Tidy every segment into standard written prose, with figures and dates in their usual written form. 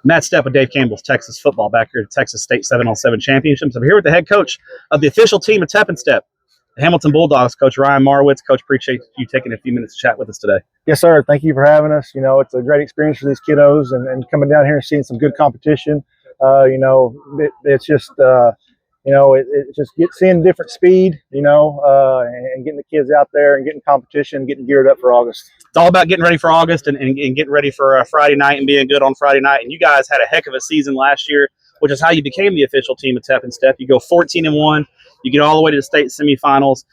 Matt Stepp with Dave Campbell's Texas football back here at Texas State 7-on-7 Championships. I'm here with the head coach of the official team of Tepp and Stepp, the Hamilton Bulldogs, Coach Ryan Marwitz. Coach, appreciate you taking a few minutes to chat with us today. Yes, sir. Thank you for having us. You know, it's a great experience for these kiddos and coming down here and seeing some good competition. It's just it's just seeing different speed, and getting the kids out there and getting competition, getting geared up for August. It's all about getting ready for August and getting ready for Friday night and being good on Friday night. And you guys had a heck of a season last year, which is how you became the official team of Tepp and Stepp. You go 14-1. You get all the way to the state semifinals.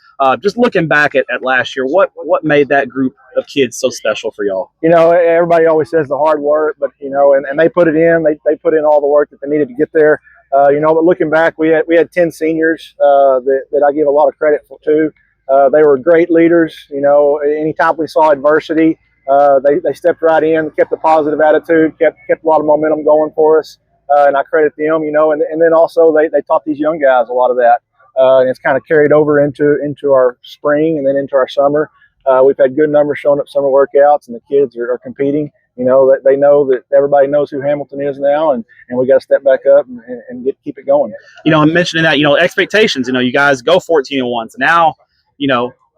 Just looking back at last year, what made that group of kids so special for y'all? You know, everybody always says the hard work, but and they put it in. They put in all the work that they needed to get there. But looking back, we had 10 seniors that I give a lot of credit to. They were great leaders. Anytime we saw adversity, they stepped right in, kept a positive attitude, kept a lot of momentum going for us, and I credit them. And then also they taught these young guys a lot of that, and it's kind of carried over into our spring and then into our summer. We've had good numbers showing up summer workouts, and the kids are competing. That they know that everybody knows who Hamilton is now, and we got to step back up and keep it going. I'm mentioning that, expectations, you guys go 14-1. So now,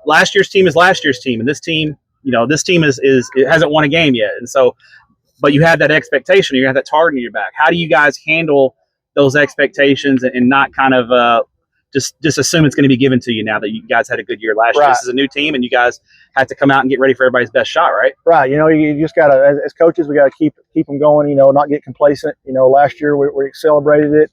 last year's team is last year's team, and this team it hasn't won a game yet. And so, but you have that expectation, you have that target in your back. How do you guys handle those expectations and not kind of just assume it's going to be given to you now that you guys had a good year last year? This is a new team, and you guys have to come out and get ready for everybody's best shot, right? Right. You just got to, as coaches, we got to keep them going, not get complacent. Last year we celebrated it.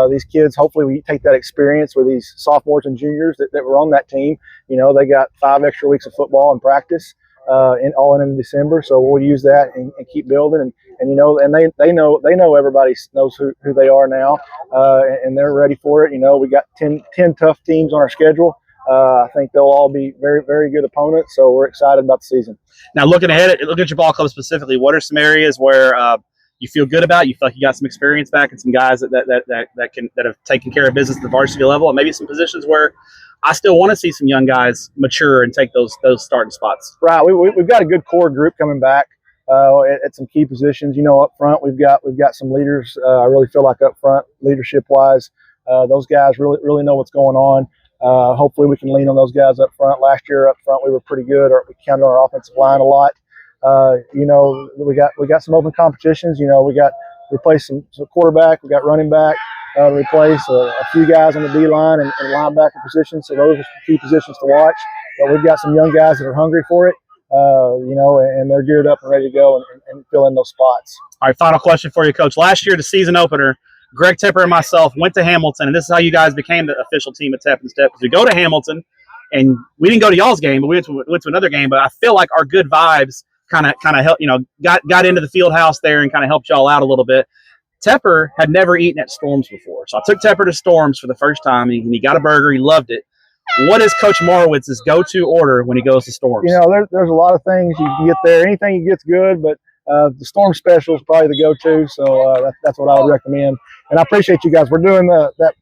These kids, hopefully we take that experience with these sophomores and juniors that were on that team. They got 5 extra weeks of football and practice all in December. So we'll use that and keep building. And they know everybody knows who they are now, and they're ready for it. We got 10 tough teams on our schedule. I think they'll all be very, very good opponents. So we're excited about the season. Now, look at your ball club specifically. What are some areas where you feel good about? You feel like you got some experience back and some guys that have taken care of business at the varsity level, and maybe some positions where I still want to see some young guys mature and take those starting spots. Right. We've got a good core group coming back at some key positions. Up front, we've got some leaders. I really feel like up front, leadership wise, those guys really know what's going on. Hopefully we can lean on those guys up front. Last year up front we were pretty good. We counted on our offensive line a lot. We got some open competitions. We replaced some quarterback. We got running back. Replace a few guys on the D line and linebacker positions. So those are some key positions to watch. But we've got some young guys that are hungry for it. And they're geared up and ready to go and fill in those spots. All right, final question for you, Coach. Last year, the season opener, Greg Tepper and myself went to Hamilton, and this is how you guys became the official team of Tepp and Stepp. We go to Hamilton, and we didn't go to y'all's game, but we went to another game. But I feel like our good vibes kind of helped, got into the field house there and kind of helped y'all out a little bit. Tepper had never eaten at Storms before, so I took Tepper to Storms for the first time, and he got a burger. He loved it. What is Coach Marwitz's go-to order when he goes to Storms? There's a lot of things you can get there. Anything you get's good, but the Storm Special is probably the go-to, so that's what I would recommend. And I appreciate you guys. We're doing that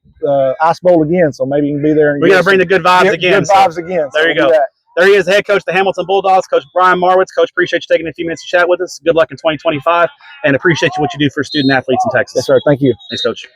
Ice Bowl again, so maybe you can be there. We got to bring the good vibes again. Good vibes again. There you go. There he is, the head coach of the Hamilton Bulldogs, Coach Ryan Marwitz. Coach, appreciate you taking a few minutes to chat with us. Good luck in 2025, and appreciate what you do for student athletes in Texas. Yes, sir. Thank you. Thanks, Coach.